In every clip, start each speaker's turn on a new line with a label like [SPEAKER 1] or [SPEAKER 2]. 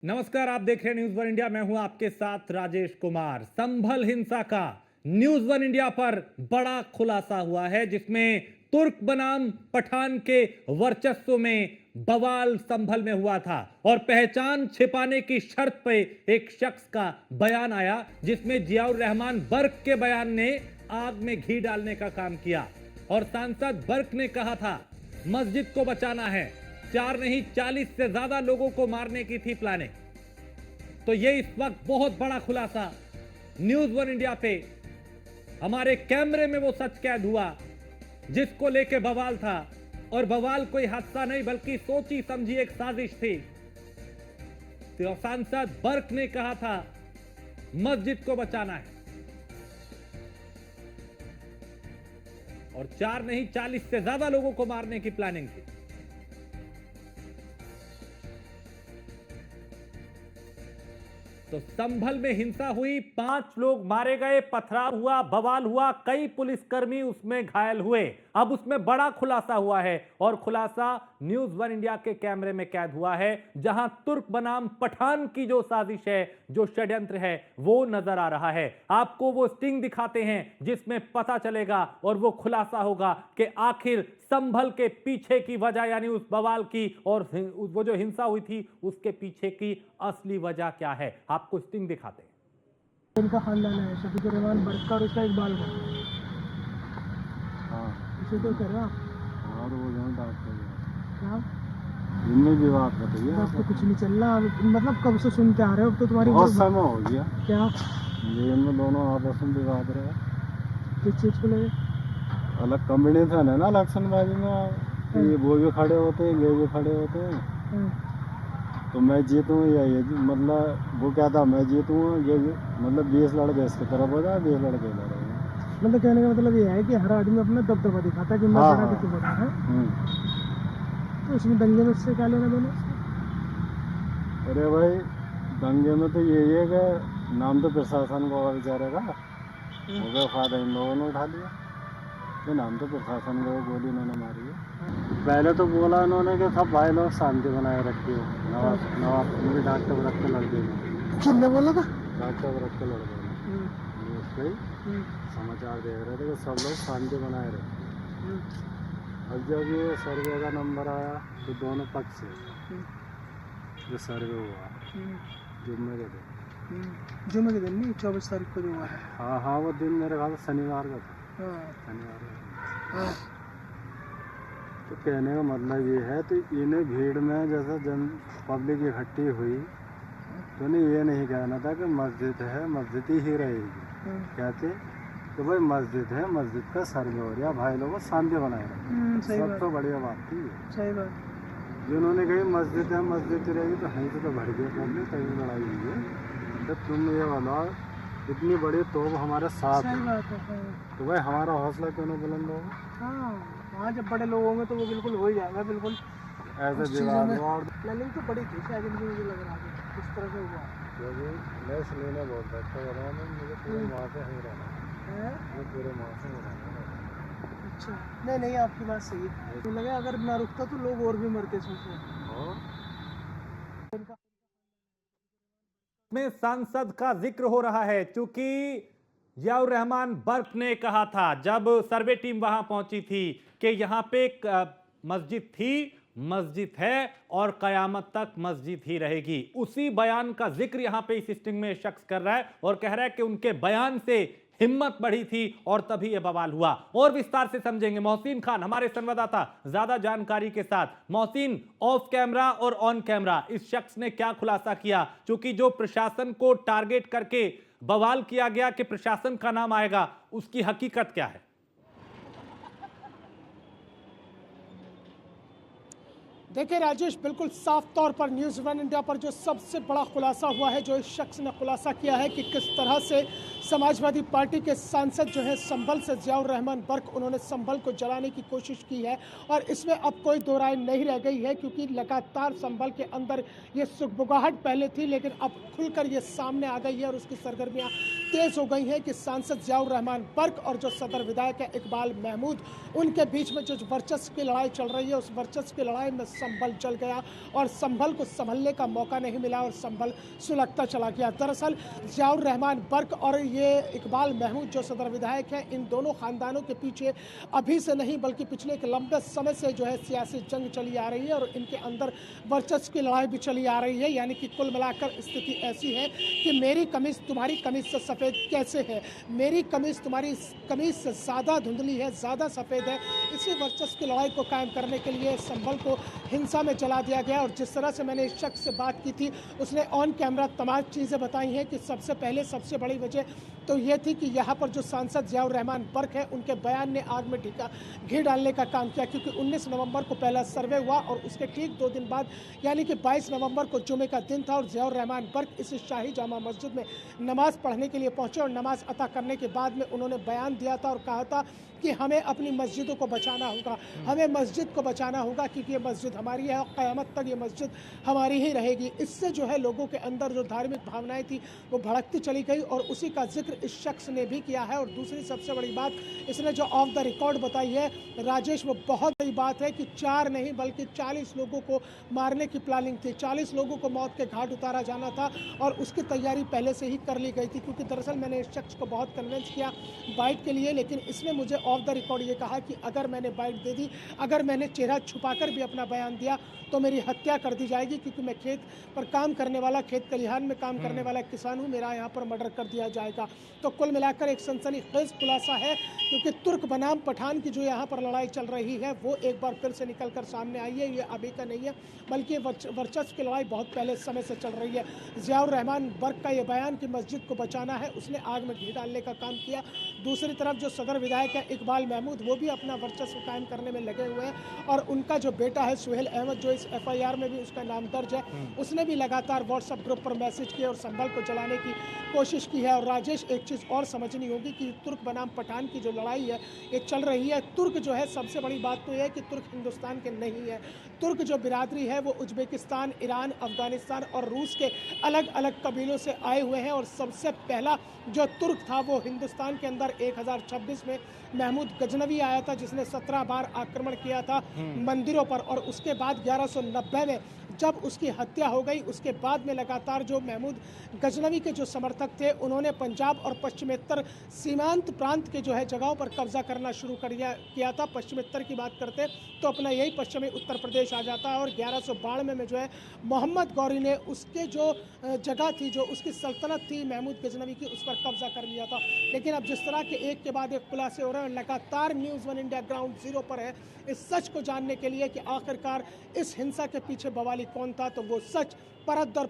[SPEAKER 1] नमस्कार, आप देख रहे हैं न्यूज वन इंडिया। मैं हूं आपके साथ राजेश कुमार। संभल हिंसा का न्यूज वन इंडिया पर बड़ा खुलासा हुआ है, जिसमें तुर्क बनाम पठान के वर्चस्व में बवाल संभल में हुआ था और पहचान छिपाने की शर्त पे एक शख्स का बयान आया, जिसमें जियाउर रहमान बर्क के बयान ने आग में घी डालने का काम किया। और सांसद बर्क ने कहा था मस्जिद को बचाना है, 4 नहीं 40 से ज्यादा लोगों को मारने की थी प्लानिंग। तो ये इस वक्त बहुत बड़ा खुलासा न्यूज वन इंडिया पे हमारे कैमरे में वो सच कैद हुआ जिसको लेके बवाल था। और बवाल कोई हादसा नहीं बल्कि सोची समझी एक साजिश थी। तो सांसद बर्क ने कहा था मस्जिद को बचाना है और 4 नहीं 40 से ज्यादा लोगों को मारने की प्लानिंग थी। तो संभल में हिंसा हुई, 5 लोग मारे गए, पथराव हुआ, बवाल हुआ, कई पुलिसकर्मी उसमें घायल हुए। अब उसमें बड़ा खुलासा हुआ है और खुलासा न्यूज वन इंडिया के कैमरे में कैद हुआ है, जहां तुर्क बनाम पठान की जो साजिश है, जो षड्यंत्र है, वो नजर आ रहा है। आपको वो स्टिंग दिखाते हैं जिसमें पता चलेगा और वो खुलासा होगा कि आखिर संभल के पीछे की वजह यानी उस बवाल की और वो जो हिंसा हुई थी उसके पीछे की असली वजह क्या है। आपको स्टिंग दिखाते हैं।
[SPEAKER 2] इनका खानदान है शफीकुर रहमान बर्क का और उसका इकबाल का।
[SPEAKER 3] हाँ
[SPEAKER 2] इसे तो कर रहा
[SPEAKER 3] और वो जो बात कर
[SPEAKER 2] क्या
[SPEAKER 3] इनमें भी बात बताइए।
[SPEAKER 2] बस तो कुछ नहीं चल रहा मतलब कब से सुनते आ रहे हो। अब तो तुम्हारी
[SPEAKER 3] बहुत समय हो गया
[SPEAKER 2] क्या
[SPEAKER 3] ये इनमें दोनों आपस में विवाद रहे।
[SPEAKER 2] किस चीज़ को ले
[SPEAKER 3] अलग कॉम्बिनेशन है ना इलेक्शनबाजी में कि वो भी खड़े होते हैं ये भी खड़े होते हैं। तो मैं जीतूँ या ये मतलब वो क्या था मैं जीतूँ ये मतलब 20 लड़के इसकी तरफ हो जाए 20 लड़के इधर हो जाए।
[SPEAKER 2] मतलब कहने का मतलब ये है कि हर आदमी अपना दबदबा दिखाता है कि मैं
[SPEAKER 3] हाँ,
[SPEAKER 2] बड़ा
[SPEAKER 3] हाँ।
[SPEAKER 2] किसी बड़ा है। तो इसमें दंगे में इससे क्या लेना देना।
[SPEAKER 3] अरे भाई दंगे में तो यही है कि नाम तो प्रशासन को होगा बेचारे का हो गया फायदा इन लोगों ने उठा लिया। ये नाम तो प्रशासन को गोली इन्होंने मारी है। पहले तो बोला उन्होंने कि सब भाई लोग शांति बनाए रखिए। नवाब मेरे डॉक्टर रख के लड़के
[SPEAKER 2] किसने बोला था
[SPEAKER 3] डॉक्टर रख के लड़के न्यूज़ पे समाचार देख रहे थे कि सब लोग शांति बनाए रखे। अब जब ये सर्वे का नंबर आया तो दोनों पक्ष से जो सर्वे हुआ जुम्मे के दिन
[SPEAKER 2] जुम्मे के दिन नहीं 24 तारीख को जो हुआ है।
[SPEAKER 3] हाँ हाँ वो दिन मेरे ख्याल शनिवार का था।
[SPEAKER 2] हाँ
[SPEAKER 3] शनिवार का
[SPEAKER 2] हाँ
[SPEAKER 3] तो कहने का मतलब ये है तो इन्हें भीड़ में जैसे जन पब्लिक इकट्ठी हुई तो इन्हें ये नहीं कहना था कि मस्जिद है मस्जिद ही रहेगी। कहते कि भाई मस्जिद है मस्जिद का सर्वे हो रहा भाई लोगों शांति बनाए रखें।
[SPEAKER 2] सही
[SPEAKER 3] सब
[SPEAKER 2] बात
[SPEAKER 3] तो बढ़िया बात थी।
[SPEAKER 2] सही बात।
[SPEAKER 3] जिन्होंने कही मस्जिद है मस्जिद ही रहेगी तो यहीं से तो भड़ गए पब्लिक तभी लड़ाई हुई है। तो तुम ये वाला इतनी बड़ी तोप हमारे साथ
[SPEAKER 2] सही
[SPEAKER 3] है
[SPEAKER 2] बात है।
[SPEAKER 3] तो भाई हमारा हौसला क्यों नहीं बुलंद होगा।
[SPEAKER 2] हाँ वहाँ जब बड़े लोग होंगे तो वो बिल्कुल हो ही जाएगा। बिल्कुल
[SPEAKER 3] ऐसे
[SPEAKER 2] उस चीज़ों
[SPEAKER 3] विवाद
[SPEAKER 2] में
[SPEAKER 3] हुआ और
[SPEAKER 2] प्लानिंग तो बड़ी थी शायद इनकी मुझे लग रहा है किस तरह से हुआ
[SPEAKER 3] क्योंकि मैं इसलिए बहुत अच्छा कर रहा हूँ मुझे पूरे माह से ही रहना
[SPEAKER 2] है।
[SPEAKER 3] मुझे पूरे माह से ही रहना।
[SPEAKER 2] अच्छा नहीं नहीं आपकी बात सही है। तो लगा अगर ना रुकता तो लोग और भी मरते सोचो।
[SPEAKER 1] में सांसद का जिक्र हो रहा है क्योंकि जियाउर रहमान बर्क ने कहा था जब सर्वे टीम वहां पहुंची थी कि यहां पे एक मस्जिद थी मस्जिद है और कयामत तक मस्जिद ही रहेगी। उसी बयान का जिक्र यहां पे इस स्टिंग में शख्स कर रहा है और कह रहा है कि उनके बयान से हिम्मत बढ़ी थी और तभी यह बवाल हुआ। और विस्तार से समझेंगे मोहसिन खान हमारे संवाददाता ज्यादा जानकारी के साथ। मोहसिन, ऑफ कैमरा और ऑन कैमरा इस शख्स ने क्या खुलासा किया, क्योंकि जो प्रशासन को टारगेट करके बवाल किया गया कि प्रशासन का नाम आएगा, उसकी हकीकत क्या है?
[SPEAKER 2] देखिए राजेश, बिल्कुल साफ तौर पर न्यूज़ वन इंडिया पर जो सबसे बड़ा खुलासा हुआ है, जो इस शख्स ने खुलासा किया है कि किस तरह से समाजवादी पार्टी के सांसद जो है संभल से जियाउर रहमान बर्क, उन्होंने संभल को जलाने की कोशिश की है। और इसमें अब कोई दो राय नहीं रह गई है क्योंकि लगातार संभल के अंदर ये सुगबुगाहट पहले थी लेकिन अब खुलकर ये सामने आ गई है और उसकी सरगर्मियाँ तेज हो गई हैं कि सांसद जियाउर रहमान बर्क और जो सदर विधायक है इकबाल महमूद, उनके बीच में जो वर्चस्व की लड़ाई चल रही है, उस वर्चस्व की लड़ाई में संभल जल गया और संभल को संभलने का मौका नहीं मिला और संभल सुलगता चला गया। दरअसल जियाउर रहमान बर्क और ये इकबाल महमूद जो सदर विधायक हैं, इन दोनों खानदानों के पीछे अभी से नहीं बल्कि पिछले एक लंबे समय से जो है सियासी जंग चली आ रही है और इनके अंदर वर्चस्व की लड़ाई भी चली आ रही है। यानी कि कुल मिलाकर स्थिति ऐसी है कि मेरी कमीज तुम्हारी कमीज से सफ़ेद कैसे है, मेरी कमीज तुम्हारी कमीज से ज़्यादा धुंधली है, ज़्यादा सफ़ेद है। इसी वर्चस्व की लड़ाई को कायम करने के लिए संभल को हिंसा में जला दिया गया। और जिस तरह से मैंने इस शख्स से बात की थी, उसने ऑन कैमरा तमाम चीज़ें बताई हैं कि सबसे पहले सबसे बड़ी वजह तो ये थी कि यहाँ पर जो सांसद जियाउर रहमान बर्क है, उनके बयान ने आग में घी डालने का काम किया, क्योंकि 19 नवंबर को पहला सर्वे हुआ और उसके ठीक 2 दिन बाद यानी कि 22 नवंबर को जुमे का दिन था और जियाउर रहमान बर्क इस शाही जामा मस्जिद में नमाज पढ़ने के लिए पहुंचे और नमाज अता करने के बाद में उन्होंने बयान दिया था और कहा था कि हमें अपनी मस्जिदों को बचाना होगा, हमें मस्जिद को बचाना होगा, क्योंकि ये मस्जिद हमारी है और क़यामत तक ये मस्जिद हमारी ही रहेगी। इससे जो है लोगों के अंदर जो धार्मिक भावनाएं थी वो भड़कती चली गई और उसी का जिक्र इस शख्स ने भी किया है। और दूसरी सबसे बड़ी बात इसने जो ऑफ द रिकॉर्ड बताई है राजेश, वो बहुत बड़ी बात है कि 4 नहीं बल्कि 40 लोगों को मारने की प्लानिंग थी, 40 लोगों को मौत के घाट उतारा जाना था और उसकी तैयारी पहले से ही कर ली गई थी। क्योंकि दरअसल मैंने इस शख्स को बहुत कन्विंस किया बाइट के लिए, लेकिन इसने मुझे ऑफ द रिकॉर्ड ये कहा कि अगर मैंने बाइट दे दी, अगर मैंने चेहरा छुपाकर भी अपना बयान दिया तो मेरी हत्या कर दी जाएगी, क्योंकि मैं खेत पर काम करने वाला, खेत खलिहान में काम करने वाला किसान हूँ, मेरा यहाँ पर मर्डर कर दिया जाएगा। तो कुल मिलाकर एक सनसनीखेज खुलासा है, क्योंकि तुर्क बनाम पठान की जो यहाँ पर लड़ाई चल रही है वो एक बार फिर से निकल कर सामने आई है। ये अभी का नहीं है बल्कि वर्चस्व की लड़ाई बहुत पहले समय से चल रही है। जियाउर रहमान बर्क का ये बयान कि मस्जिद को बचाना है, उसने आग में घी डालने का काम किया। दूसरी तरफ जो सदर विधायक है इकबाल महमूद, वो भी अपना वर्चस्व कायम करने में लगे हुए हैं और उनका जो बेटा है सुहेल अहमद, जो इस FIR में भी उसका नाम दर्ज है, उसने भी लगातार व्हाट्सएप ग्रुप पर मैसेज किए और संभल को जलाने की कोशिश की है। और राजेश, एक चीज़ और समझनी होगी कि तुर्क बनाम पठान की जो लड़ाई है ये चल रही है। तुर्क जो है, सबसे बड़ी बात तो यह है कि तुर्क हिंदुस्तान के नहीं है। तुर्क जो बिरादरी है वो उज्बेकिस्तान, ईरान, अफगानिस्तान और रूस के अलग अलग कबीलों से आए हुए हैं। और सबसे पहला जो तुर्क था वो हिंदुस्तान के अंदर 1026 में महमूद गजनवी आया था, जिसने 17 बार आक्रमण किया था मंदिरों पर। और उसके बाद 1190 में जब उसकी हत्या हो गई, उसके बाद में लगातार जो महमूद गजनवी के जो समर्थक थे उन्होंने पंजाब और पश्चिमेत्तर सीमांत प्रांत के जो है जगहों पर कब्जा करना शुरू किया था। पश्चिमेत्तर की बात करते तो अपना यही पश्चिमी उत्तर प्रदेश आ जाता है। और 1192 में जो है मोहम्मद गौरी ने उसके जो जगह थी, जो उसकी सल्तनत थी महमूद गजनवी की, उस पर कब्जा कर लिया था। लेकिन अब जिस तरह के एक के बाद एक खुलासे हो रहे हैं, लगातार न्यूज़ 1 इंडिया ग्राउंड जीरो पर है इस सच को जानने के लिए कि आखिरकार इस हिंसा के पीछे बवाली कौन था। तो वो सच परत दर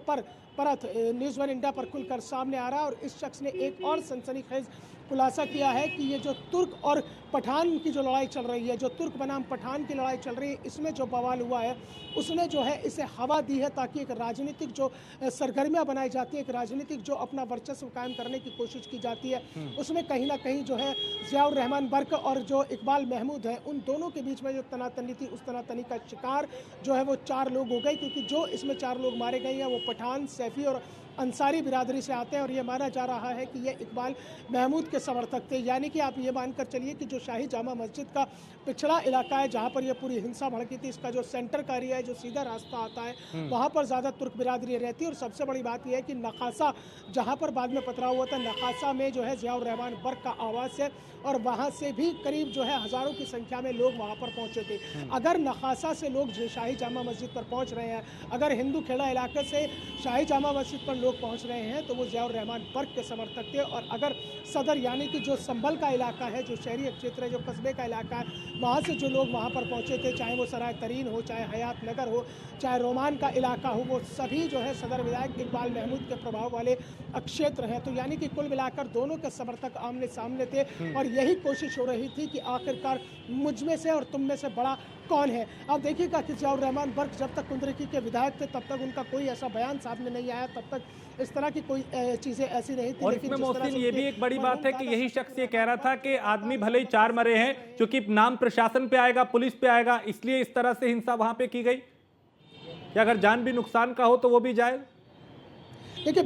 [SPEAKER 2] परत न्यूज़ 1 इंडिया पर खुलकर सामने आ रहा है। और इस शख्स ने एक और सनसनीखेज खुलासा किया है कि ये जो तुर्क और पठान की जो लड़ाई चल रही है, जो तुर्क बनाम पठान की लड़ाई चल रही है, इसमें जो बवाल हुआ है उसने जो है इसे हवा दी है, ताकि एक राजनीतिक जो सरगर्मियां बनाई जाती है, एक राजनीतिक जो अपना वर्चस्व कायम करने की कोशिश की जाती है, उसमें कहीं ना कहीं जो है जियाउर रहमान बर्क और जो इकबाल महमूद है, उन दोनों के बीच में जो तनातनी थी, उस तनातनी का शिकार जो है वो 4 लोग हो गए। क्योंकि जो इसमें 4 लोग मारे गए हैं वो पठान, सैफी और अंसारी बिरादरी से आते हैं। और ये माना जा रहा है कि ये इकबाल महमूद के समर्थक थे। यानी कि आप ये मानकर चलिए कि जो शाही जामा मस्जिद का पिछड़ा इलाका है, जहाँ पर ये पूरी हिंसा भड़की थी, इसका जो सेंटर का एरिया है, जो सीधा रास्ता आता है, वहाँ पर ज़्यादा तुर्क बिरादरी रहती है। और सबसे बड़ी बात यह है कि नखासा, जहाँ पर बाद में पथराव हुआ था, नखासा में जो है जियाउर रहमान बर्क का आवास है और वहाँ से भी करीब जो है हज़ारों की संख्या में लोग वहाँ पर पहुँचे थे। अगर नखासा से लोग शाही जामा मस्जिद पर पहुँच रहे हैं, अगर हिंदू खेड़ा इलाके से शाही जामा मस्जिद पर लोग पहुंच रहे हैं, तो वो जियाउर रहमान बर्क के समर्थक थे। और अगर सदर यानी कि जो संभल का इलाका है, जो शहरी क्षेत्र है, जो कस्बे का इलाका है, वहाँ से जो लोग वहाँ पर पहुँचे थे, चाहे वो सराय तरीन हो, चाहे हयात नगर हो, चाहे रोमान का इलाका हो, वो सभी जो है सदर विधायक इकबाल महमूद के प्रभाव वाले क्षेत्र हैं। तो यानी कि कुल मिलाकर दोनों के समर्थक आमने सामने थे और यही कोशिश हो रही थी कि आखिरकार मुझ में से और तुम में से बड़ा कौन है। अब देखिएगा कि जियाउर रहमान बर्क जब तक कुंदरकी के विधायक थे तब तक उनका कोई ऐसा बयान सामने नहीं आया, तब तक इस तरह की कोई चीजें ऐसी नहीं थी।
[SPEAKER 1] और इसमें मोहसिन ये भी एक बड़ी बात है कि यही शख्स ये कह रहा था कि आदमी भले ही 4 मरे हैं, क्योंकि नाम प्रशासन पे आएगा, पुलिस पे आएगा, इसलिए इस तरह से हिंसा वहां पे की गई, कि अगर जान भी नुकसान का हो तो वो भी जाए।
[SPEAKER 2] देखिए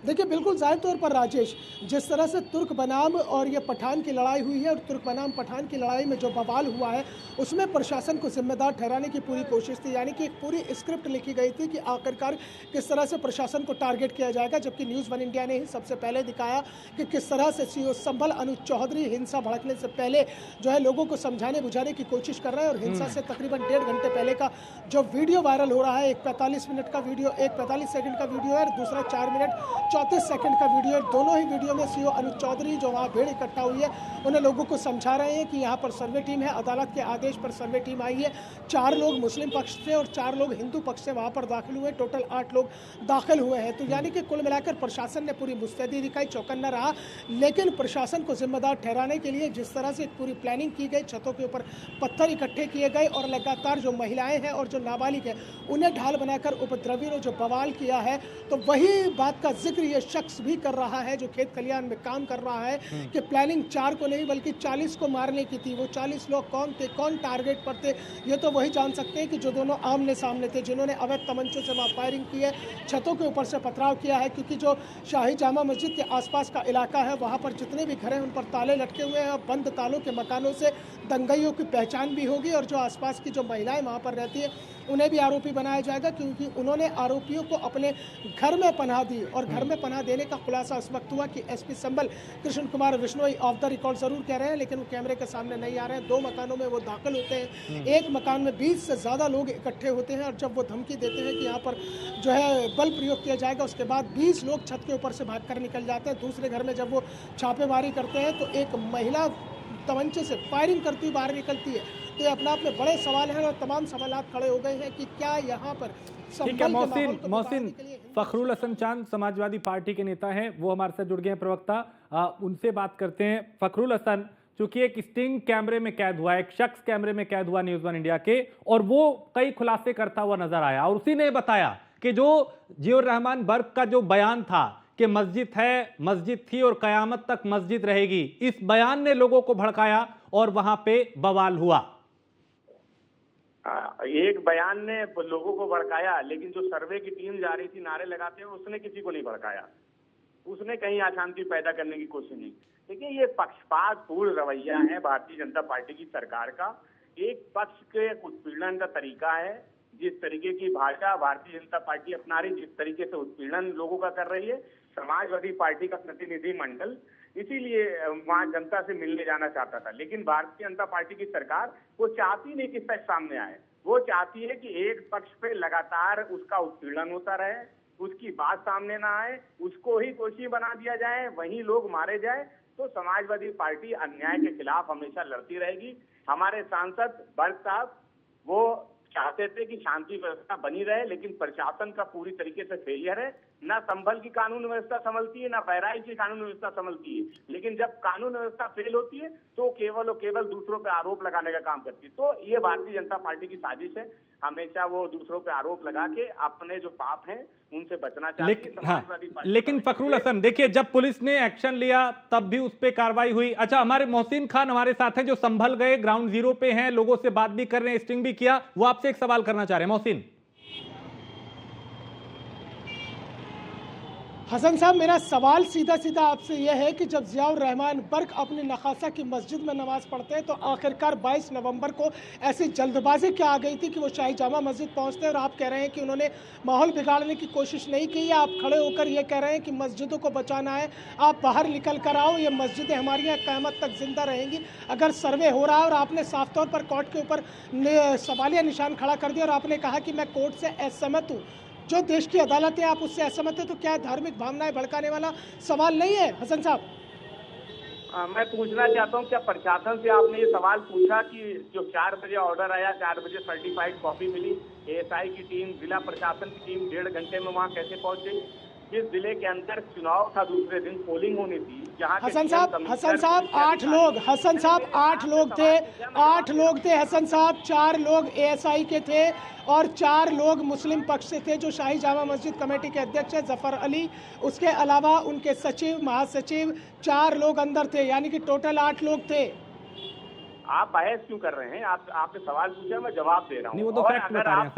[SPEAKER 2] देखिए बिल्कुल जाहिर तौर पर राजेश, जिस तरह से तुर्क बनाम और ये पठान की लड़ाई हुई है और तुर्क बनाम पठान की लड़ाई में जो बवाल हुआ है उसमें प्रशासन को जिम्मेदार ठहराने की पूरी कोशिश थी, यानी कि एक पूरी स्क्रिप्ट लिखी गई थी कि आखिरकार किस तरह से प्रशासन को टारगेट किया जाएगा, जबकि न्यूज़ वन इंडिया ने ही सबसे पहले दिखाया कि किस तरह से सीओ संभल अनुज चौधरी हिंसा भड़कने से पहले जो है लोगों को समझाने बुझाने की कोशिश कर रहे हैं। और हिंसा से तकरीबन 1.5 घंटे पहले का जो वीडियो वायरल हो रहा है, एक 45 मिनट का वीडियो, एक 45 सेकंड का वीडियो है और दूसरा 4 मिनट 34 सेकंड का वीडियो। दोनों ही वीडियो में सीओ अनुज चौधरी जो वहाँ भीड़ इकट्ठा हुई है उन्हें लोगों को समझा रहे हैं कि यहाँ पर सर्वे टीम है, अदालत के आदेश पर सर्वे टीम आई है। 4 लोग मुस्लिम पक्ष से और 4 लोग हिंदू पक्ष से वहाँ पर दाखिल हुए, टोटल 8 लोग दाखिल हुए हैं। तो यानी कि कुल मिलाकर प्रशासन ने पूरी मुस्तैदी दिखाई, चौकन्ना रहा, लेकिन प्रशासन को जिम्मेदार ठहराने के लिए जिस तरह से पूरी प्लानिंग की गई, छतों के ऊपर पत्थर इकट्ठे किए गए और लगातार जो महिलाएं हैं और जो नाबालिग है उन्हें ढाल बनाकर उपद्रवियों ने जो बवाल किया है, तो वही बात का जिक्र ये शख्स भी कर रहा है जो खेत खलियान में काम कर रहा है कि प्लानिंग 4 को नहीं बल्कि 40 को मारने की थी। वो 40 लोग कौन थे, कौन टारगेट पर थे, ये तो वही जान सकते हैं कि जो दोनों आमने सामने थे, जिन्होंने अवैध तमंचों से वहाँ फायरिंग की है, छतों के ऊपर से पथराव किया है। क्योंकि जो शाही जामा मस्जिद के आसपास का इलाका है वहाँ पर जितने भी घर हैं उन पर ताले लटके हुए हैं और बंद तालों के मकानों से दंगाइयों की पहचान भी होगी और जो आसपास की जो महिलाएं वहाँ पर रहती है उन्हें भी आरोपी बनाया जाएगा, क्योंकि उन्होंने आरोपियों को अपने घर में पनाह दी। और घर में पनाह देने का खुलासा उस वक्त हुआ कि SP Sambhal Krishna Kumar Vishnoi off the record जरूर कह रहे हैं, लेकिन वो कैमरे के सामने नहीं आ रहे हैं। 2 मकानों में वो दाखिल होते हैं, एक मकान में 20 से ज़्यादा लोग इकट्ठे होते हैं और जब वो धमकी देते हैं कि यहाँ पर जो है बल प्रयोग किया जाएगा, उसके बाद 20 लोग छत के ऊपर से भागकर निकल जाते हैं। दूसरे घर में जब वो छापेमारी करते हैं तो एक महिला तमंचे से फायरिंग करती हुई बाहर निकलती है। तो ये अपने आप में बड़े सवाल हैं और तमाम सवाल खड़े हो गए हैं कि क्या यहाँ पर
[SPEAKER 1] ठीक है। मोहसिन फखरुल हसन चांद समाजवादी पार्टी के नेता हैं, वो हमारे साथ जुड़ गए हैं, प्रवक्ता, उनसे बात करते हैं। फखरुल हसन, चूंकि एक स्टिंग कैमरे में कैद हुआ, एक शख्स कैमरे में कैद हुआ न्यूज़ वन इंडिया के, और वो कई खुलासे करता हुआ नजर आया और उसी ने बताया कि जो जियाउर रहमान बर्क का जो बयान था कि मस्जिद है, मस्जिद थी और कयामत तक मस्जिद रहेगी, इस बयान ने लोगों को भड़काया और वहां पे बवाल हुआ।
[SPEAKER 4] एक बयान ने लोगों को भड़काया, लेकिन जो सर्वे की टीम जा रही थी नारे लगाते हुए, उसने किसी को नहीं भड़काया, उसने कहीं अशांति पैदा करने की कोशिश नहीं। देखिए, ये पक्षपातपूर्ण रवैया है भारतीय जनता पार्टी की सरकार का। एक पक्ष के उत्पीड़न का तरीका है, जिस तरीके की भाषा भारतीय जनता पार्टी अपना रही, जिस तरीके से उत्पीड़न लोगों का कर रही है, समाजवादी पार्टी का प्रतिनिधि मंडल इसीलिए वहां जनता से मिलने जाना चाहता था। लेकिन भारतीय जनता पार्टी की सरकार वो चाहती नहीं कि सच सामने आए, वो चाहती है कि एक पक्ष पे लगातार उसका उत्पीड़न होता रहे, उसकी बात सामने ना आए, उसको ही दोषी बना दिया जाए, वही लोग मारे जाए। तो समाजवादी पार्टी अन्याय के खिलाफ हमेशा लड़ती रहेगी। हमारे सांसद बर्क साहब वो चाहते थे कि शांति व्यवस्था बनी रहे, लेकिन प्रशासन का पूरी तरीके से फेलियर है। ना संभल की कानून व्यवस्था संभलती है, ना बहराइच की कानून व्यवस्था संभलती है। लेकिन जब कानून व्यवस्था फेल होती है तो केवल और केवल दूसरों पे आरोप लगाने का काम करती है। तो ये भारतीय जनता पार्टी की साजिश है, हमेशा वो दूसरों पे आरोप लगा के अपने जो पाप हैं उनसे बचना चाहती है।
[SPEAKER 1] लेकिन फखरुल हसन, देखिए, जब पुलिस ने एक्शन लिया तब भी उस पर कार्रवाई हुई। अच्छा, हमारे मोहसिन खान हमारे साथ हैं जो संभल गए, ग्राउंड जीरो पे हैं, लोगों से बात भी कर रहे हैं, स्टिंग भी किया, वो आपसे एक सवाल करना चाह रहे हैं। मोहसिन।
[SPEAKER 2] हसन साहब, मेरा सवाल सीधा सीधा आपसे यह है कि जब जियाउर रहमान बर्क अपनी नखासा की मस्जिद में नमाज पढ़ते हैं तो आखिरकार 22 नवंबर को ऐसी जल्दबाजी क्या आ गई थी कि वो शाही जामा मस्जिद पहुंचते हैं और आप कह रहे हैं कि उन्होंने माहौल बिगाड़ने की कोशिश नहीं की, या आप खड़े होकर ये कह रहे हैं कि मस्जिदों को बचाना है, आप बाहर निकल कर आओ, ये मस्जिदें हमारी यहाँ क़यामत तक जिंदा रहेंगी। अगर सर्वे हो रहा है और आपने साफ तौर पर कोर्ट के ऊपर सवालिया निशान खड़ा कर दिया और आपने कहा कि मैं कोर्ट से असहमत हूँ, जो देश की अदालत है आप उससे असहमत है, तो क्या धार्मिक भावनाएं भड़काने वाला सवाल नहीं है? हसन साहब,
[SPEAKER 4] मैं पूछना चाहता हूं, क्या प्रशासन से आपने ये सवाल पूछा कि जो 4 बजे ऑर्डर आया, 4 बजे सर्टिफाइड कॉपी मिली, एएसआई की टीम, जिला प्रशासन की टीम 1.5 घंटे में वहां कैसे पहुंच गई? जिस जिले के अंदर चुनाव था, दूसरे दिन पोलिंग होनी थी, जहां
[SPEAKER 2] हसन साहब 8 लोग, हसन साहब 8 लोग थे, 8 लोग थे हसन साहब, 4 लोग एएसआई के थे और 4 लोग मुस्लिम पक्ष से थे जो शाही जामा मस्जिद कमेटी के अध्यक्ष है जफर अली, उसके अलावा उनके सचिव, महासचिव, 4 लोग अंदर थे, यानी कि टोटल 8 लोग थे।
[SPEAKER 4] आप बहस क्यों कर रहे हैं? आपने सवाल पूछा, मैं जवाब दे रहा हूँ।
[SPEAKER 1] वो तो
[SPEAKER 4] और
[SPEAKER 1] फैक्ट
[SPEAKER 4] अगर
[SPEAKER 1] बता रहे
[SPEAKER 4] आप
[SPEAKER 1] हैं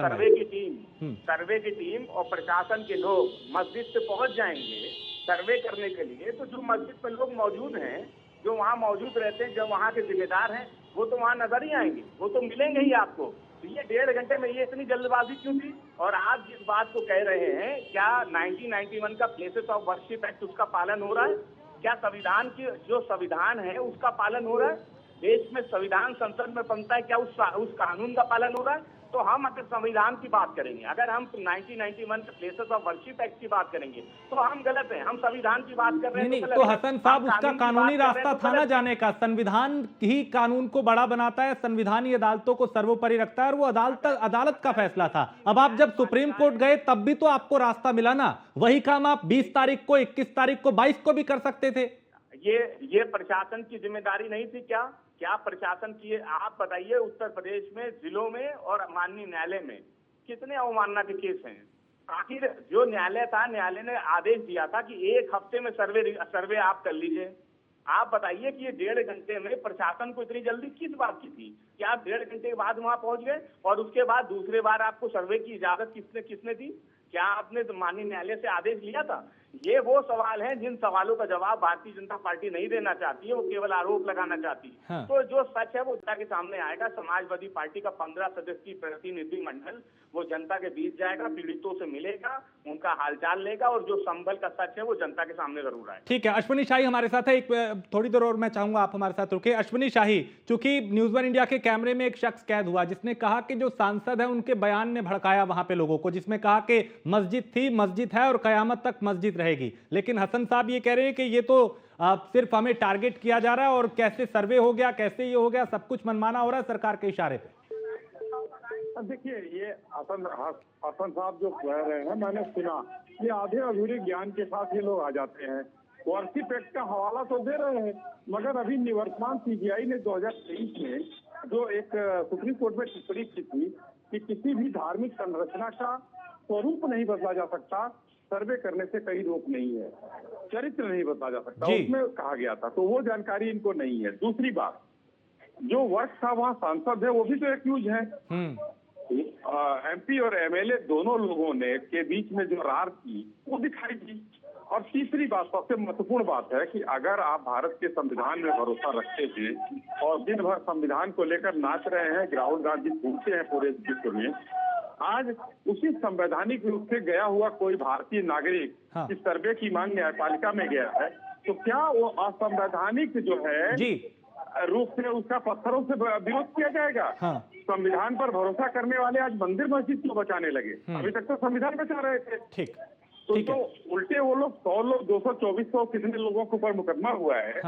[SPEAKER 4] सर्वे की टीम और प्रशासन के लोग मस्जिद से पहुंच जाएंगे सर्वे करने के लिए, तो जो मस्जिद पे लोग मौजूद हैं, जो वहाँ मौजूद रहते हैं, जो वहाँ के जिम्मेदार हैं, वो तो वहाँ नजर ही आएंगे, वो तो मिलेंगे ही आपको। तो ये 1.5 घंटे में ये इतनी जल्दबाजी क्यों थी? और आप जिस बात को कह रहे हैं, क्या 1991 का प्लेसेस ऑफ वर्शिप एक्ट उसका पालन हो रहा है? क्या संविधान की जो संविधान है उसका पालन हो रहा है? देश में संविधान संसद में बनता है, क्या उस कानून का पालन हो रहा है? तो हम अगर संविधान की बात करेंगे, अगर हम 1991 प्लेसेस ऑफ वर्शिप एक्ट की बात करेंगे, तो हम गलत हैं। हम संविधान की बात कर रहे हैं
[SPEAKER 1] नहीं
[SPEAKER 4] तो
[SPEAKER 1] नहीं,
[SPEAKER 4] गलत
[SPEAKER 1] तो
[SPEAKER 4] है।
[SPEAKER 1] हसन साहब,
[SPEAKER 4] हम
[SPEAKER 1] उसका
[SPEAKER 4] कानून की
[SPEAKER 1] कानूनी
[SPEAKER 4] बात कर रहे
[SPEAKER 1] रास्ता
[SPEAKER 4] हैं तो
[SPEAKER 1] था ना
[SPEAKER 4] गलत है।
[SPEAKER 1] जाने का। संविधान ही कानून को बड़ा बनाता है, संविधान ही अदालतों को सर्वोपरि रखता है, और वो अदालत का फैसला था। अब आप जब सुप्रीम कोर्ट गए तब भी तो आपको रास्ता मिला ना। वही काम आप 20 तारीख को, 21 तारीख को, 22 को भी कर सकते थे।
[SPEAKER 4] ये प्रशासन की जिम्मेदारी नहीं थी क्या? क्या प्रशासन की? आप बताइए, उत्तर प्रदेश में जिलों में और माननीय न्यायालय में कितने अवमानना के केस हैं? आखिर जो न्यायालय था, न्यायालय ने आदेश दिया था कि 1 हफ्ते में सर्वे आप कर लीजिए। आप बताइए कि ये 1.5 घंटे में प्रशासन को इतनी जल्दी किस बात की थी कि आप 1.5 घंटे के बाद वहां पहुंच गए, और उसके बाद दूसरे बार आपको सर्वे की इजाजत किसने दी? क्या आपने माननीय न्यायालय से आदेश लिया था? ये वो सवाल हैं जिन सवालों का जवाब भारतीय जनता पार्टी नहीं देना चाहती है, वो केवल आरोप लगाना चाहती है।
[SPEAKER 1] हाँ।
[SPEAKER 4] तो जो सच है वो जनता के सामने आएगा। समाजवादी पार्टी का 15 सदस्यीय प्रतिनिधि मंडल वो जनता के बीच जाएगा, पीड़ितों से मिलेगा, उनका हालचाल लेगा, और जो संभल का सच है वो जनता के सामने जरूर आएगा।
[SPEAKER 1] ठीक है, अश्विनी शाही हमारे साथ है। एक थोड़ी देर और मैं चाहूंगा आप हमारे साथ रुके। अश्विनी शाही, चूंकि न्यूज़ वन इंडिया के कैमरे में एक शख्स कैद हुआ जिसने कहा कि जो सांसद है उनके बयान ने भड़काया वहां पे लोगों को, जिसमें कहा कि मस्जिद थी, मस्जिद है और कयामत तक मस्जिद रहेगी। लेकिन हसन साहब ये कह रहे हैं कि ये तो सिर्फ हमें टारगेट किया जा रहा है, और कैसे सर्वे हो गया, कैसे ये हो गया, सब कुछ मनमाना हो रहा है सरकार के इशारे पे।
[SPEAKER 5] देखिए, ये हसन साहब जो कह रहे हैं, मैंने सुना, ये आधे अधूरे ज्ञान के साथ ये लोग आ जाते हैं। वर्शिप एक्ट का हवाला तो दे रहे हैं, मगर अभी निवर्तमान सीबीआई ने 2023 में जो एक सुप्रीम कोर्ट में टिप्पणी की थी कि किसी भी धार्मिक संरचना का स्वरूप नहीं बदला जा सकता, सर्वे करने से कहीं रोक नहीं है, चरित्र नहीं बदला जा सकता, उसमें कहा गया था। तो वो जानकारी इनको नहीं है। दूसरी बात, जो वर्ष था वहाँ सांसद है वो भी तो एक्यूज है। एमपी और एमएलए दोनों लोगों ने के बीच में जो रार थी वो दिखाई दी। और तीसरी बात, सबसे महत्वपूर्ण बात है कि अगर आप भारत के संविधान में भरोसा रखते थे और दिन भर संविधान को लेकर नाच रहे हैं, राहुल गांधी घूमते हैं पूरे विश्व में, आज उसी संवैधानिक रूप से गया हुआ कोई भारतीय नागरिक इस सर्वे की मांग न्यायपालिका में गया है, तो क्या वो असंवैधानिक जो है
[SPEAKER 1] जी
[SPEAKER 5] रूप से उसका पत्थरों से विरोध किया जाएगा? संविधान पर भरोसा करने वाले आज मंदिर मस्जिद क्यों बचाने लगे? अभी तक तो संविधान बचा रहे थे।
[SPEAKER 1] ठीक,
[SPEAKER 5] तो उल्टे वो लोग 100 लोग 224 कितने लोगों के ऊपर मुकदमा हुआ है,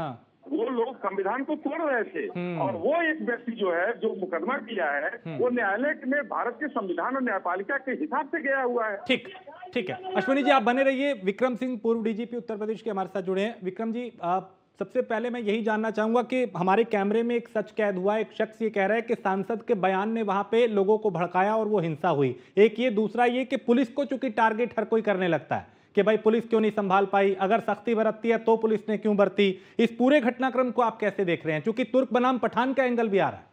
[SPEAKER 5] वो लोग संविधान को तोड़ रहे थे। और वो एक व्यक्ति जो है, जो मुकदमा किया है, वो न्यायालय में भारत के संविधान और न्यायपालिका के हिसाब से गया हुआ है।
[SPEAKER 1] ठीक है अश्विनी जी, आप बने रहिए। विक्रम सिंह, पूर्व डीजीपी उत्तर प्रदेश के, हमारे साथ जुड़े हैं। विक्रम जी, आप सबसे पहले मैं यही जानना चाहूंगा कि हमारे कैमरे में एक सच कैद हुआ, एक शख्स ये कह रहा है कि सांसद के बयान ने वहां पे लोगों को भड़काया और वो हिंसा हुई। एक ये, दूसरा ये कि पुलिस को चूंकि टारगेट हर कोई करने लगता है कि भाई पुलिस क्यों नहीं संभाल पाई, अगर सख्ती बरतती है तो पुलिस ने क्यों बरती। इस पूरे घटनाक्रम को आप कैसे देख रहे हैं, क्योंकि तुर्क बनाम पठान का एंगल भी आ रहा है।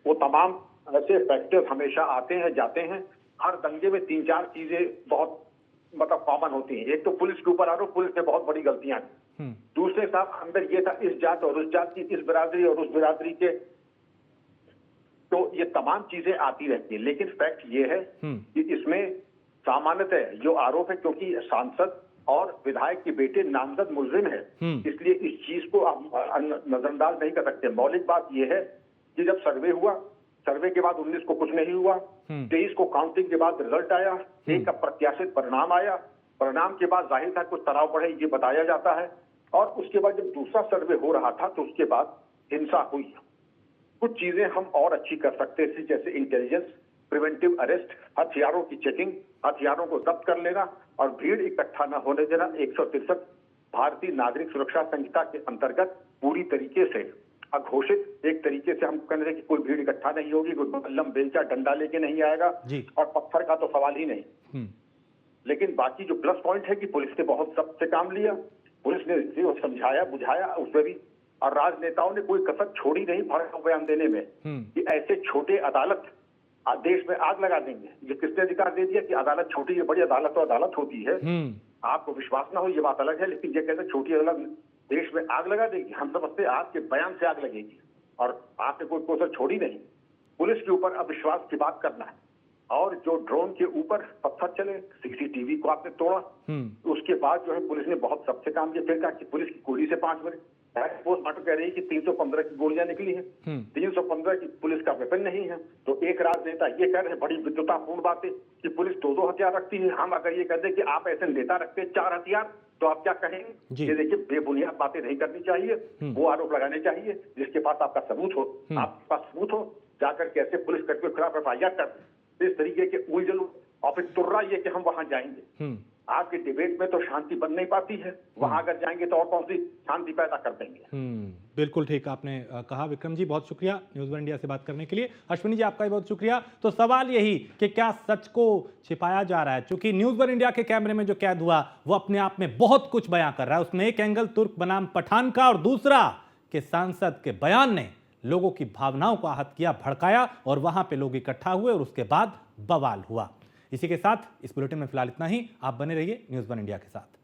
[SPEAKER 6] वो तमाम ऐसे फैक्टर्स हमेशा आते हैं जाते हैं। हर दंगे में 3-4 चीजें बहुत मतलब कॉमन होती हैं। एक तो पुलिस के ऊपर आरोप, पुलिस ने बहुत बड़ी गलतियां की। दूसरे साहब, अंदर ये था इस जात और उस जात की, इस बिरादरी और उस बिरादरी के, तो ये तमाम चीजें आती रहती है। लेकिन फैक्ट ये है कि इसमें सामान्यतः जो आरोप है, क्योंकि सांसद और विधायक के बेटे नामजद मुलजिम है, इसलिए इस चीज को आप नजरअंदाज नहीं कर सकते। मौलिक बात यह है कि जब सर्वे हुआ, सर्वे के बाद 19 को कुछ नहीं हुआ, 23 को काउंटिंग के बाद रिजल्ट आया, एक अप्रत्याशित परिणाम आया, परिणाम के बाद जाहिर था कुछ तनाव बढ़े, ये बताया जाता है। और उसके बाद जब दूसरा सर्वे हो रहा था तो उसके बाद हिंसा हुई। कुछ चीजें हम और अच्छी कर सकते थे, जैसे इंटेलिजेंस, प्रिवेंटिव अरेस्ट, हथियारों की चेकिंग, हथियारों को जब्त कर लेना और भीड़ इकट्ठा न होने देना। 163 भारतीय नागरिक सुरक्षा संहिता के अंतर्गत पूरी तरीके से अघोषित एक तरीके से हम कह रहे कि कोई भीड़ इकट्ठा नहीं होगी, कोई बल्लम बेलचा डंडा लेके नहीं आएगा और पत्थर का तो सवाल ही नहीं। लेकिन बाकी जो प्लस पॉइंट है कि पुलिस ने बहुत जब्त से काम लिया, पुलिस ने समझाया बुझाया उसमें भी, और राजनेताओं ने कोई कसर छोड़ी नहीं भड़काऊ बयान देने में कि ऐसे छोटे अदालत देश में आग लगा देंगे। ये किसने अधिकार दे दिया कि अदालत छोटी है, बड़ी अदालत तो अदालत होती है। आपको विश्वास ना हो ये बात अलग है, लेकिन ये कहते हैं छोटी अदालत देश में आग लगा देगी। हम समझते हैं आपके बयान से आग लगेगी, और आपने कोई कोसर छोड़ी नहीं। पुलिस के ऊपर अविश्वास की बात करना है, और जो ड्रोन के ऊपर पत्थर चले, सीसीटीवी को आपने तोड़ा, उसके बाद जो है पुलिस ने बहुत सबसे काम किया। फिर कहा कि पुलिस की गोली से 5 मरे। पोस्टमार्टम कह रही है कि 315 की गोलियां निकली हैं, 315 की पुलिस का वेपन नहीं है। तो एक राजनेता ये कह रहे हैं, बड़ी विद्वतापूर्ण बातें, कि पुलिस 2-2 हथियार रखती है। हम अगर ये कहते हैं कि आप ऐसे नेता रखते हैं 4 हथियार, तो आप क्या कहेंगे? ये देखिए, बेबुनियाद बातें नहीं करनी चाहिए, वो आरोप लगाने चाहिए जिसके पास आपका सबूत हो। आपके पास सबूत हो, जाकर कैसे पुलिस कर्मियों के खिलाफ FIR कर इस तरीके के उलझन, और फिर तुर्रा ये कि हम वहां जाएंगे। आपके डिबेट में तो शांति बन नहीं पाती है, वहां अगर जाएंगे तो और कौन सी शांति पैदा कर देंगे।
[SPEAKER 1] बिल्कुल ठीक आपने कहा विक्रम जी, बहुत शुक्रिया न्यूज़ वन इंडिया से बात करने के लिए। अश्विनी जी आपका भी बहुत शुक्रिया। तो सवाल यही कि क्या सच को छिपाया जा रहा है? क्योंकि न्यूज़ वन इंडिया के कैमरे में जो कैद हुआ वो अपने आप में बहुत कुछ बयां कर रहा है। उसमें एक एंगल तुर्क बनाम पठान का, और दूसरा कि सांसद के बयान ने लोगों की भावनाओं को आहत किया, भड़काया, और वहां पे लोग इकट्ठा हुए और उसके बाद बवाल हुआ। इसी के साथ इस बुलेटिन में फिलहाल इतना ही। आप बने रहिए न्यूज़ वन इंडिया के साथ।